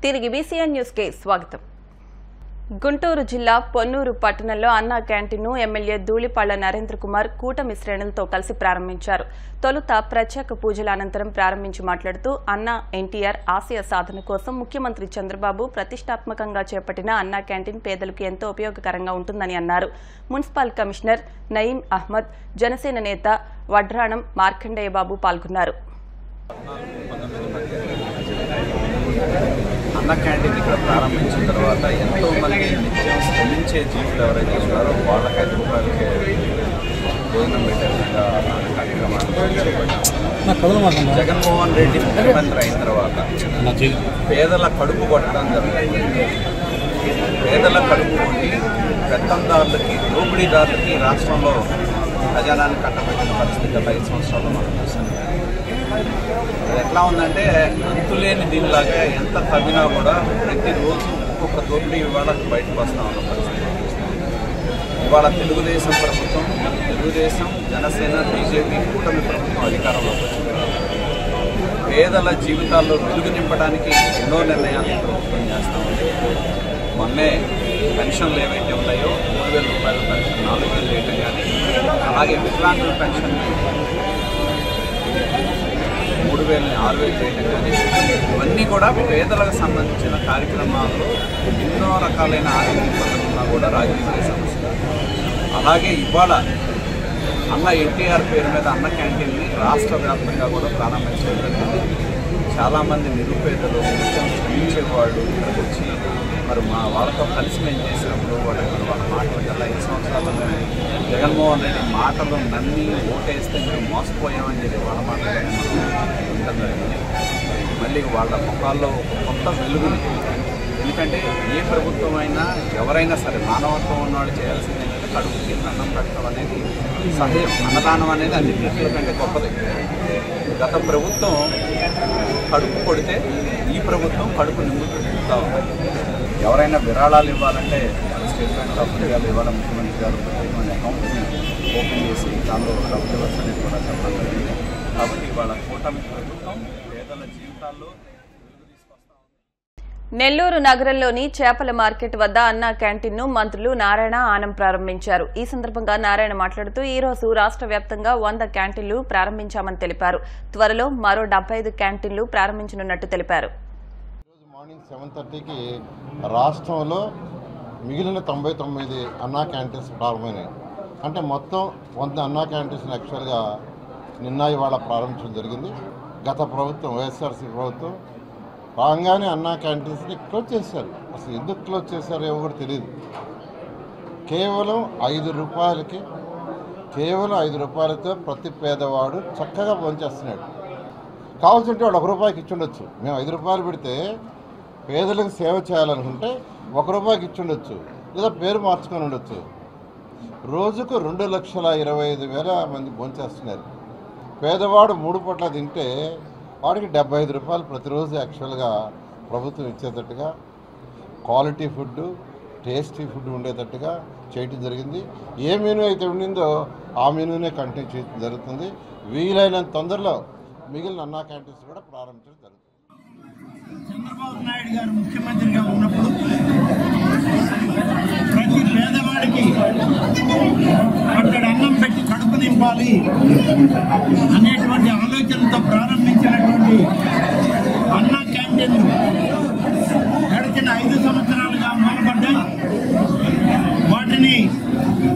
తిరిగి BCN news కి స్వాగతం. గుంటూరు జిల్లా పొన్నూరు పట్టణంలో అన్నా క్యాంటీన్ను ఎమ్మెల్యే ధూళిపాళ్ల నరేంద్ర కుమార్ కూటమి శ్రేణులతో కలిసి ప్రారంభించారు. తొలుత ప్రత్యేక పూజల అనంతరం ప్రారంభించి మాట్లాడుతూ అన్నా ఎన్టీఆర్ ఆశయ సాధన కోసం ముఖ్యమంత్రి చంద్రబాబు ప్రతిష్టాత్మకంగా చేపట్టిన అన్నా క్యాంటీన్ పేదలకు ఎంతో ఉపయోగకరంగా ఉంటుందని అన్నారు. మున్సిపల్ కమిషనర్ నయీం అహ్మద్, జనసేన నేత వడ్రాణం మార్కండేయబాబు పాల్గొన్నారు. అన్న క్యాంటీన్ ఇక్కడ ప్రారంభించిన తర్వాత ఎంతో మంది నిత్యం శ్రమించే జీవులు ఎవరైతే ఉన్నారో వాళ్ళకి 5 రూపాయలకి భోజనం పెట్టే విధంగా కార్యక్రమాలు చేపట్టాము. జగన్మోహన్ రెడ్డి ముఖ్యమంత్రి అయిన తర్వాత పేదల కడుపు కొట్టడం జరుగుతుంది. పేదల కడుపు కొట్టి పెత్తందారులకి, దోపిడీదారులకి రాష్ట్రంలో ఖజానాన్ని కట్టబెట్టిన పరిస్థితి గత 5 సంవత్సరాల్లో మనం చూసాం. అది ఎట్లా ఉందంటే అంతులేని దీనిలాగా ఎంత తవ్వినా కూడా ప్రతిరోజు ఒక్కొక్క దోపిడీ ఇవాళ బయటకు వస్తూ ఉన్న పరిస్థితి. ఇవాళ తెలుగుదేశం ప్రభుత్వం, తెలుగుదేశం, జనసేన, బీజేపీ కూటమి ప్రభుత్వం అధికారంలోకి వచ్చింది. పేదల జీవితాల్లో వెలుగు నింపడానికి ఎన్నో నిర్ణయాలు ప్రభుత్వం చేస్తూ ఉంది. మొన్నే పెన్షన్లు ఏవైతే ఉన్నాయో 3,000 రూపాయల పెన్షన్ 4,000 రేటు కానీ, అలాగే వికలాంగుల పెన్షన్ 3,000 6,000 రేటు కానీ, ఇవన్నీ కూడా పేదలకు సంబంధించిన కార్యక్రమాల్లో ఎన్నో రకాలైన ఆర్థిక ఇబ్బందులు ఉన్నా కూడా రాజకీయ సమస్య. అలాగే ఇవాళ అన్న ఎన్టీఆర్ పేరు మీద అన్న క్యాంటీన్ని రాష్ట్ర వ్యాప్తంగా కూడా ప్రారంభించడం జరిగింది. చాలామంది నిరుపేదలు, నిత్యం శ్రమించేవాళ్ళు ఇక్కడికి వచ్చి మరి వాళ్ళతో కలిసి మేము చేసినప్పుడు వాళ్ళ మాటల కల్లా 5 సంవత్సరాల్లో మేము జగన్మోహన్ రెడ్డి మాటలు నమ్మి ఓటేస్తే మేము మోసపోయామని చెప్పి వాళ్ళ మాటలు ఉండడం జరిగింది. మళ్ళీ వాళ్ళ ముఖాల్లో కొత్త వెలుగుని, ఎందుకంటే ఏ ప్రభుత్వం అయినా ఎవరైనా సరే మానవత్వం ఉన్నవాళ్ళు చేయాల్సింది ఏంటంటే కడుపుకి అన్నం పెట్టడం అనేది సహజం. అన్నదానం అనేది అన్నింటి కంటే గొప్పది. గత ప్రభుత్వం కడుపు కొడితే ఈ ప్రభుత్వం కడుపు నింపుతూ ఉంది. ఎవరైనా విరాళాలు ఇవ్వాలంటే స్టేట్ బ్యాంక్ ఆఫ్ ఇండియాలో ఇవాళ ముఖ్యమంత్రి గారు ప్రత్యేకమైన అకౌంట్ని ఓపెన్ చేసి దానిలో డబ్బులు ఇవ్వచ్చు అనేది కూడా చెప్పడం జరిగింది. కాబట్టి ఇవాళ కూటమి ప్రభుత్వం పేదల జీవితాల్లో నెల్లూరు నగరంలోని చేపల మార్కెట్ వద్ద అన్నా క్యాంటీన్ను మంత్రులు నారాయణ, ఆనం ప్రారంభించారు. ఈ సందర్భంగా నారాయణ మాట్లాడుతూ ఈ రోజు రాష్ట్ర వ్యాప్తంగా 100 క్యాంటీన్లు ప్రారంభించామని తెలిపారు. త్వరలో మరో 75 క్యాంటీన్లు ప్రారంభించనున్నట్టు తెలిపారు. మార్నింగ్ 7:30కి రాష్ట్రంలో మిగిలిన 99 అన్నా క్యాంటీన్స్ ప్రారంభమైనాయి. అంటే మొత్తం 100 అన్నా క్యాంటీన్స్ యాక్చువల్గా నిన్న ఇవాళ ప్రారంభించడం జరిగింది. గత ప్రభుత్వం, వైఎస్ఆర్సీ ప్రభుత్వం రాగానే అన్నా క్యాంటీన్స్ని క్లోజ్ చేశారు. అసలు ఎందుకు క్లోజ్ చేశారో ఏమో కూడా తెలియదు. కేవలం 5 రూపాయలకి, కేవలం 5 రూపాయలతో ప్రతి పేదవాడు చక్కగా భోంచేస్తున్నాడు. కావాల్సింటే వాడు 1 రూపాయికి ఇచ్చుండొచ్చు. మేము 5 రూపాయలు పెడితే పేదలకు సేవ చేయాలనుకుంటే 1 రూపాయికి ఇచ్చుండొచ్చు, లేదా పేరు మార్చుకొని ఉండొచ్చు. రోజుకు 2,25,000 మంది భోంచేస్తున్నారు. పేదవాడు 3 పూట్ల తింటే వాడికి 75 రూపాయలు ప్రతిరోజు యాక్చువల్గా ప్రభుత్వం ఇచ్చేటట్టుగా క్వాలిటీ ఫుడ్, టేస్టీ ఫుడ్ ఉండేటట్టుగా చేయటం జరిగింది. ఏ మెనూ అయితే ఉండిందో ఆ మెనూనే కంటిన్యూ చేయడం జరుగుతుంది. వీలైనంత తొందరలో మిగిలిన అన్నా క్యాంటీన్స్ కూడా ప్రారంభించడం జరుగుతుంది. చంద్రబాబు నాయుడు గారు ముఖ్యమంత్రిగా ఉన్నప్పుడు ప్రతి పేదవాడికి అక్కడ అన్నం పెట్టి కడుపు నింపాలి అనేటువంటి ఆలోచనతో ప్రారంభించినటువంటి అన్నా క్యాంటీన్లు గడిచిన 5 సంవత్సరాలుగా అమలుపడ్డాయి. వాటిని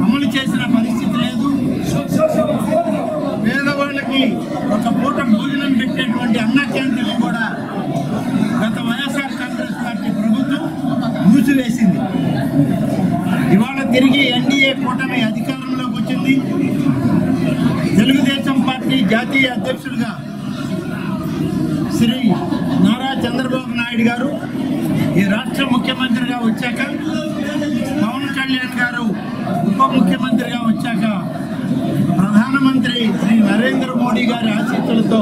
అమలు చేసిన పరిస్థితి లేదు. పేదవాళ్ళకి ఒక పూట భోజనం పెట్టేటువంటి అన్నా క్యాంటీన్లు కూడా గత వైఎస్ఆర్ కాంగ్రెస్ పార్టీ ప్రభుత్వం మూసివేసింది. ఇవాళ తిరిగి ఎన్డీఏ కూటమి అధికారంలోకి వచ్చింది. తెలుగుదేశం పార్టీ జాతీయ అధ్యక్షుడిగా శ్రీ నారా చంద్రబాబు నాయుడు గారు ఈ రాష్ట్ర ముఖ్యమంత్రిగా వచ్చాక, పవన్ కళ్యాణ్ గారు ఉప ముఖ్యమంత్రిగా వచ్చాక ప్రధానమంత్రి శ్రీ నరేంద్ర మోడీ గారి ఆశీస్సులతో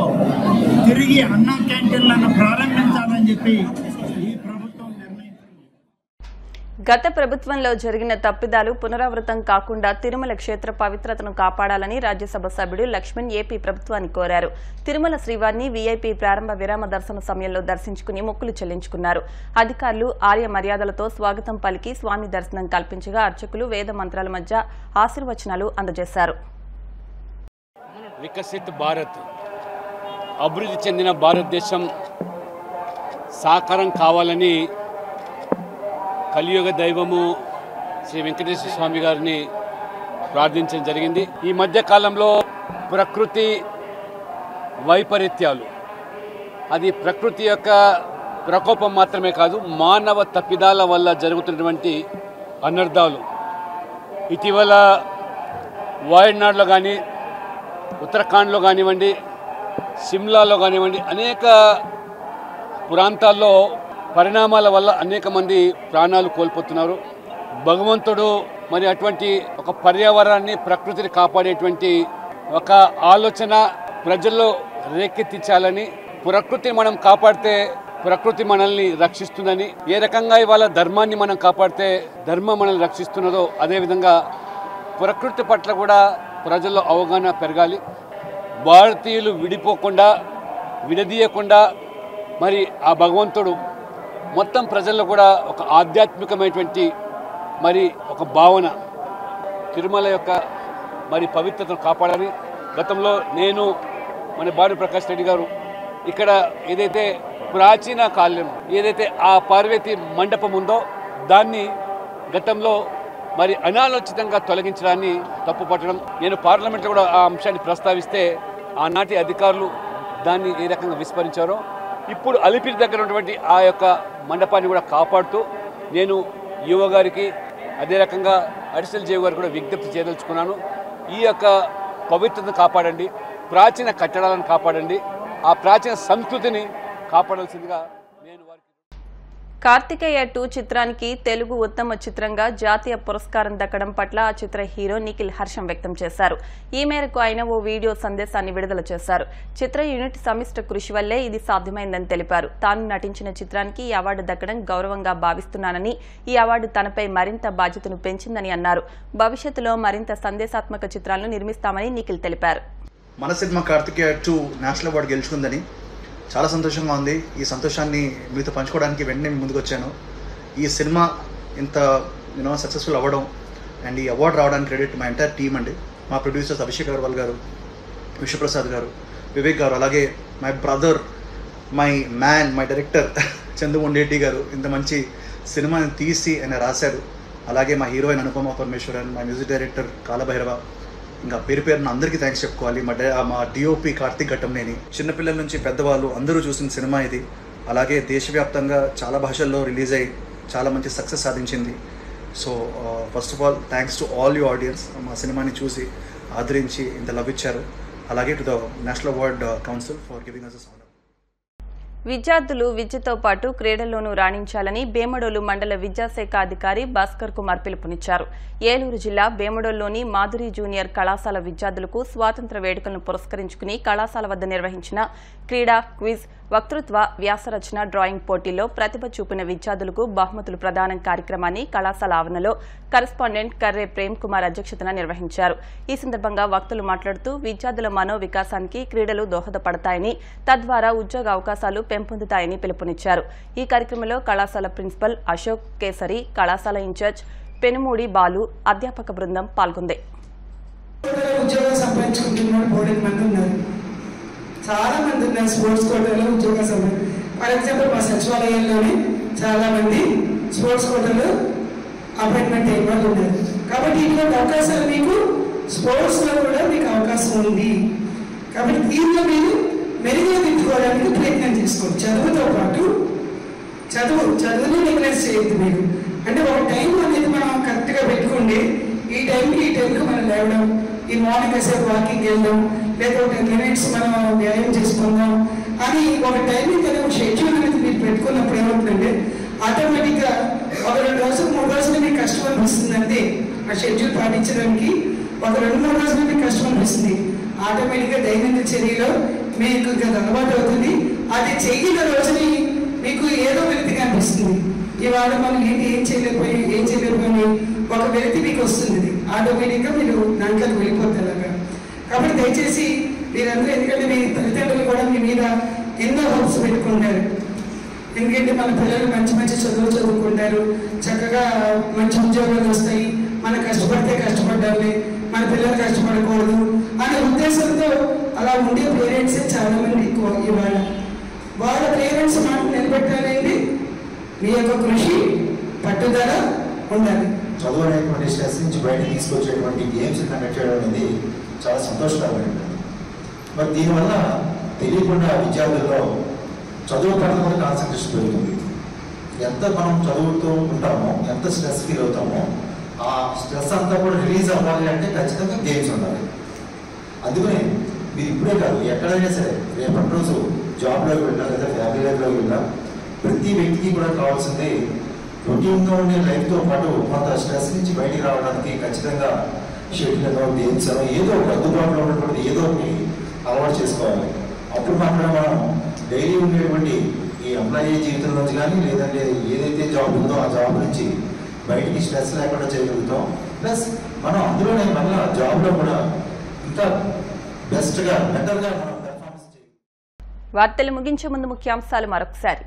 తిరిగి అన్నా క్యాంటీన్లను ప్రారంభించాలని చెప్పి ఈ ప్రభుత్వం నిర్ణయించింది. గత ప్రభుత్వంలో జరిగిన తప్పిదాలు పునరావృతం కాకుండా తిరుమల క్షేత్ర పవిత్రతను కాపాడాలని రాజ్యసభ సభ్యుడు లక్ష్మణ్ ఏపీ ప్రభుత్వాన్ని కోరారు. తిరుమల శ్రీవారిని వీఐపీ ప్రారంభ విరామ దర్శన సమయంలో దర్శించుకుని మొక్కులు చెల్లించుకున్నారు. అధికారులు ఆర్య మర్యాదలతో స్వాగతం పలికి స్వామి దర్శనం కల్పించగా అర్చకులు వేద మంత్రాల మధ్య ఆశీర్వచనాలు అందజేశారు. వికసిత్ భారత్, అభివృద్ధి చెందిన భారతదేశం సాకారం కావాలని కలియుగ దైవము శ్రీ వెంకటేశ్వర స్వామి గారిని ప్రార్థించడం జరిగింది. ఈ మధ్య కాలంలో ప్రకృతి వైపరీత్యాలు, అది ప్రకృతి యొక్క ప్రకోపం మాత్రమే కాదు, మానవ తప్పిదాల వల్ల జరుగుతున్నటువంటి అనర్థాలు. ఇటీవల వాయనాడ్లో కానీ, ఉత్తరాఖండ్లో కానివ్వండి, సిమ్లాలో కానివ్వండి, అనేక ప్రాంతాల్లో పరిణామాల వల్ల అనేక మంది ప్రాణాలు కోల్పోతున్నారు. భగవంతుడు మరి అటువంటి ఒక పర్యావరణాన్ని, ప్రకృతిని కాపాడేటువంటి ఒక ఆలోచన ప్రజల్లో రేకెత్తించాలని, ప్రకృతిని మనం కాపాడితే ప్రకృతి మనల్ని రక్షిస్తుందని, ఏ రకంగా ఇవాళ ధర్మాన్ని మనం కాపాడితే ధర్మం మనల్ని రక్షిస్తున్నదో అదేవిధంగా ప్రకృతి పట్ల కూడా ప్రజల్లో అవగాహన పెరగాలి. భారతీయులు విడిపోకుండా, విడదీయకుండా మరి ఆ భగవంతుడు మొత్తం ప్రజల్లో కూడా ఒక ఆధ్యాత్మికమైనటువంటి మరి ఒక భావన, తిరుమల యొక్క మరి పవిత్రతను కాపాడాలని గతంలో నేను మన భాను ప్రకాష్ రెడ్డి గారు ఇక్కడ ఏదైతే ప్రాచీన కాలం ఏదైతే ఆ పార్వతీ మండపం ఉందో దాన్ని గతంలో మరి అనాలోచితంగా తొలగించడాన్ని తప్పుపట్టడం, నేను పార్లమెంట్లో కూడా ఆ అంశాన్ని ప్రస్తావిస్తే ఆనాటి అధికారులు దాన్ని ఏ రకంగా విస్మరించారో, ఇప్పుడు అలిపిరి దగ్గర ఉన్నటువంటి ఆ యొక్క మండపాన్ని కూడా కాపాడుతూ నేను యువ గారికి అదే రకంగా అడిషనల్ జేవి గారికి కూడా విజ్ఞప్తి చేయదలుచుకున్నాను. ఈ యొక్క పవిత్రతను కాపాడండి, ప్రాచీన కట్టడాలను కాపాడండి, ఆ ప్రాచీన సంస్కృతిని కాపాడాల్సిందిగా నేను వారికి. కార్తికేయ 2 చిత్రానికి తెలుగు ఉత్తమ చిత్రంగా జాతీయ పురస్కారం దక్కడం పట్ల ఆ చిత్ర హీరో నిఖిల్ హర్షం వ్యక్తం చేశారు. ఈ మేరకు ఆయన ఓ వీడియో సందేశాన్ని విడుదల చేశారు. చిత్ర యూనిట్ సమిష్ట కృషి వల్లే ఇది సాధ్యమైందని తెలిపారు. తాను నటించిన చిత్రానికి ఈ అవార్డు దక్కడం గౌరవంగా భావిస్తున్నానని, ఈ అవార్డు తనపై మరింత బాధ్యతను పెంచిందని అన్నారు. భవిష్యత్తులో మరింత సందేశాత్మక చిత్రాలను నిర్మిస్తామని నిఖిల్ తెలిపారు. మన సినిమా కార్తికేయ 2 నేషనల్ అవార్డు గెలుచుకుందని చాలా సంతోషంగా ఉంది. ఈ సంతోషాన్ని మీతో పంచుకోవడానికి వెంటనే ముందుకు వచ్చాను. ఈ సినిమా ఇంత సక్సెస్ఫుల్ అవ్వడం అండ్ ఈ అవార్డు రావడానికి క్రెడిట్ మా ఎంటైర్ టీమ్ అండి. మా ప్రొడ్యూసర్స్ అభిషేక్ అగర్వాల్ గారు, విశ్వప్రసాద్ గారు, వివేక్ గారు, అలాగే my brother, my man, my director Chandramohan గారు ఇంత మంచి సినిమాని తీసి ఆయన రాశారు. అలాగే మా హీరోయిన్ అనుపమ పరమేశ్వరన్, మా మ్యూజిక్ డైరెక్టర్ కాలభైరవ, ఇంకా పేరు పేరున అందరికీ థ్యాంక్స్ చెప్పుకోవాలి. మా డిఓపి కార్తిక్ ఘట్టంనేని, చిన్నపిల్లల నుంచి పెద్దవాళ్ళు అందరూ చూసిన సినిమా ఇది. అలాగే దేశవ్యాప్తంగా చాలా భాషల్లో రిలీజ్ అయ్యి చాలా మంచి సక్సెస్ సాధించింది. So first of all thanks to all you audience, మా సినిమాని చూసి ఆదరించి ఇంత లవ్ ఇచ్చారు. అలాగే to the national award council for giving us this honour. విద్యార్థులు విద్యతో పాటు క్రీడల్లోనూ రాణించాలని బేమడోలు మండల విద్యాశాఖ అధికారి భాస్కర్ కుమార్ పిలుపునిచ్చారు. ఏలూరు జిల్లా బేమడోల్లోని మాధురి జూనియర్ కళాశాల విద్యార్థులకు స్వాతంత్ర వేడుకలను పురస్కరించుకుని కళాశాల వద్ద నిర్వహించిన క్రీడా, క్విజ్, వక్తృత్వ, వ్యాసరచన, డ్రాయింగ్ పోటీల్లో ప్రతిభ చూపిన విద్యార్థులకు బహుమతులు ప్రదానం కార్యక్రమాన్ని కళాశాల ఆవరణలో కరెస్పాండెంట్ కర్రే ప్రేమ్ కుమార్ అధ్యక్షతన నిర్వహించారు. ఈ సందర్భంగా వక్తలు మాట్లాడుతూ విద్యార్థుల మనోవికాసానికి క్రీడలు దోహదపడతాయని, తద్వారా ఉద్యోగ అవకాశాలు పెంపొందుతాయని పిలుపునిచ్చారు. ఈ కార్యక్రమంలో కళాశాల ప్రిన్సిపల్ అశోక్ కేసరి, కళాశాల ఇన్ఛార్జ్ పెనుమూడి బాలు, అధ్యాపక బృందం పాల్గొంది. చాలా మంది ఉన్నారు స్పోర్ట్స్ కోటాలో ఉద్యోగ సంబంధం. ఫర్ ఎగ్జాంపుల్ మా సచివాలయంలోనే చాలా మంది స్పోర్ట్స్ కోటాలో అపాయింట్మెంట్ అయిన వాళ్ళు ఉన్నారు. కాబట్టి ఇటువంటి అవకాశాలు మీకు స్పోర్ట్స్లో కూడా మీకు అవకాశం ఉంది. కాబట్టి దీంట్లో మీరు మెరుగ్గా దిద్దుకోవడానికి ప్రయత్నం చేసుకోండి. చదువుతో పాటు చదువుని నెగ్లెక్ట్ చేయొద్దు మీరు. అంటే ఒక టైం అనేది మనం కరెక్ట్గా పెట్టుకోండి. ఈ టైంకి మనం లేవడం, ఈ మార్నింగ్ కాసేపు వాకింగ్ వెళ్ళడం, లేదా 10 minutes మనం వ్యాయామం చేసుకుందాం అని ఒక టైమింగ్ అనేది ఒక షెడ్యూల్ అనేది మీరు పెట్టుకున్నప్పుడు ఏమవుతుందంటే ఆటోమేటిక్గా ఒక 2 రోజులు 3 రోజులు మీకు కష్టం అనిపిస్తుందంటే ఆ షెడ్యూల్ పాటించడానికి ఒక 2-3 రోజులు మీకు కష్టం అనిపిస్తుంది. ఆటోమేటిక్గా దైనందిన చర్యలో మీకు ఇంకా అలవాటు అవుతుంది. అది చెయ్యిన రోజుని మీకు ఏదో విధంగా అనిపిస్తుంది. ఇస్తుంది. ఇవాళ మనం ఏం చేయలేకపోయి ఒక వ్యక్తి మీకు వస్తుంది, ఆటోమేటిక్గా మీరు దాంట్లో వెళ్ళిపోతారు. కాబట్టి దయచేసి మీరందరూ, ఎందుకంటే మీ తల్లిదండ్రులు కూడా మీ మీద ఎన్నో హోప్స్ పెట్టుకుంటారు. ఎందుకంటే మన పిల్లలు మంచి మంచి చదువుకుంటారు, చక్కగా మంచి ఉద్యోగాలు వస్తాయి, మనం కష్టపడితే కష్టపడ్డాలి, మన పిల్లలు కష్టపడకూడదు అనే ఉద్దేశంతో అలా ఉండే పేరెంట్సే చాలామంది ఎక్కువ. ఇవాళ వాళ్ళ పేరెంట్స్ మాట నిలబెట్టాలండి మీ యొక్క కృషి, పట్టుదల ఉండాలి. చదువు అనేటువంటి స్ట్రెస్ నుంచి బయటకు తీసుకొచ్చేటువంటి గేమ్స్ కండక్ట్ చేయడం అనేది చాలా సంతోషకరమైనది. మరి దీనివల్ల తెలియకుండా విద్యార్థుల్లో చదువు పట్ల కూడా కాన్సన్ట్రేషన్ పెరుగుతుంది. ఎంత మనం చదువుతూ ఉంటామో, ఎంత స్ట్రెస్ ఫీల్ అవుతామో, ఆ స్ట్రెస్ అంతా కూడా రిలీజ్ అవ్వాలి అంటే ఖచ్చితంగా గేమ్స్ ఉండాలి. అందుకని మీరు ఇప్పుడే కాదు, ఎక్కడైనా సరే రేపటి రోజు జాబ్లోకి వెళ్ళినా లేదా ఫ్యామిలీ లైఫ్లోకి వెళ్ళినా ప్రతి వ్యక్తికి కూడా కావాల్సింది రొటీన్గా ఉండే లైఫ్తో పాటు కొంత స్ట్రెస్ నుంచి బయటికి రావడానికి ఖచ్చితంగా షెడ్యూల్ అనో, గేమ్స్ అనో, ఏదో ఒక అందుబాటులో ఉన్నటువంటి ఏదో ఒకటి అలవాటు చేసుకోవాలి. అప్పుడు మాత్రమే మనం డైలీ ఉండేటువంటి ఈ ఎంప్లాయీ జీవితం నుంచి కానీ లేదంటే ఏదైతే జాబ్ ఉందో ఆ జాబ్ నుంచి బయటికి స్ట్రెస్ లేకుండా చేయగలుగుతాం. ప్లస్ మనం అందులోనే మళ్ళీ జాబ్లో కూడా ఇంకా బెస్ట్గా బెటర్గా మనం పెర్ఫార్మెన్స్ చేయాలి. వార్తలు ముగించే ముందు ముఖ్యాంశాలు మరొకసారి.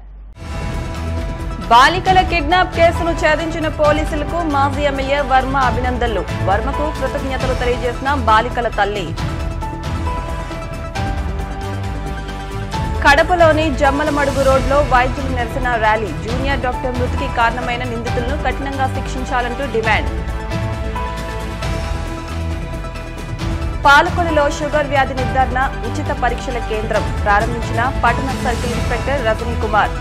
బాలికల కిడ్నాప్ కేసును ఛేదించిన పోలీసులకు మాజీ ఎమ్మెల్యే వర్మ అభినందనలు. వర్మకు కృతజ్ఞతలు తెలియజేసిన బాలికల తల్లి. కడపలోని జమ్మలమడుగు రోడ్లో వైద్యుల నిరసన ర్యాలీ. జూనియర్ డాక్టర్ మృతికి కారణమైన నిందితులను కఠినంగా శిక్షించాలంటూ డిమాండ్. పాలకొల్లులో షుగర్ వ్యాధి నిర్ధారణ ఉచిత పరీక్షల కేంద్రం ప్రారంభించిన పట్టణ సర్కిల్ ఇన్స్పెక్టర్ రజనీ కుమార్.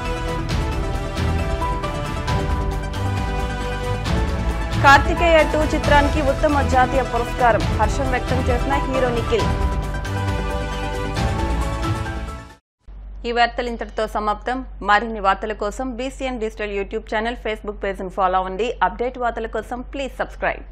కార్తికేయ 2 చిత్రానికి ఉత్తమ జాతీయ పురస్కారం. హర్షం వ్యక్తం చేసిన హీరో నిఖిల్. ఈ వార్తలు ఇంతటితో సమాప్తం. మరిన్ని వార్తల కోసం BCN digital YouTube channel, Facebook పేజ్ను ఫాలో అవ్వండి. అప్డేట్ వార్తల కోసం ప్లీజ్ సబ్స్క్రైబ్.